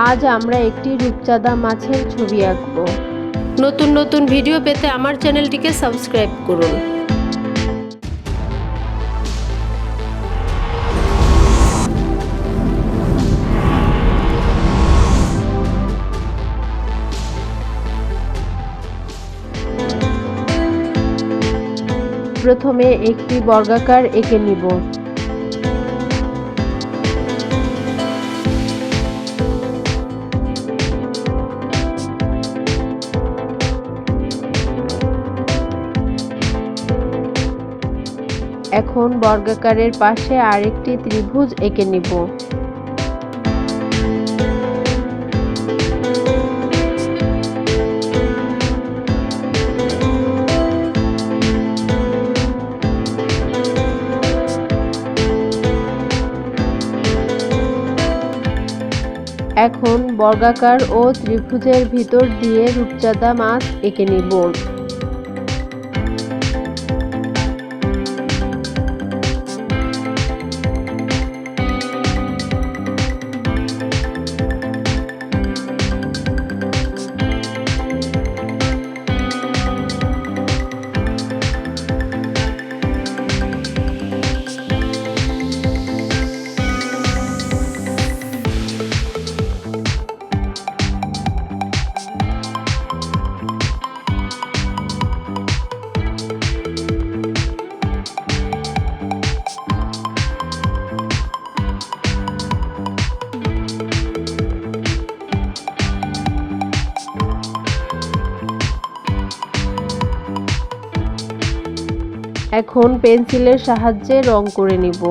আজ আমরা একটি রূপচাঁদা মাছের ছবি আঁকব। নতুন নতুন ভিডিও পেতে আমার চ্যানেলটিকে সাবস্ক্রাইব করুন। প্রথমে একটি বর্গাকার এঁকে নিব। এখন বর্গাকারের পাশে আরেকটি ত্রিভুজ এঁকে নিব। এখন বর্গাকার ও ত্রিভুজের ভিতর দিয়ে রূপচাঁদা মাছ এঁকে নিব। এখন পেন্সিলের সাহায্যে রং করে নিব।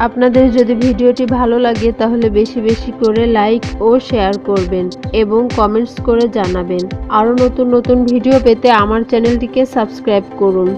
আপনাদের যদি ভিডিওটি ভালো লাগে তাহলে বেশি বেশি করে লাইক ও শেয়ার করবেন এবং কমেন্টস করে জানাবেন। আরও নতুন নতুন ভিডিও পেতে আমার চ্যানেলটিকে সাবস্ক্রাইব করুন।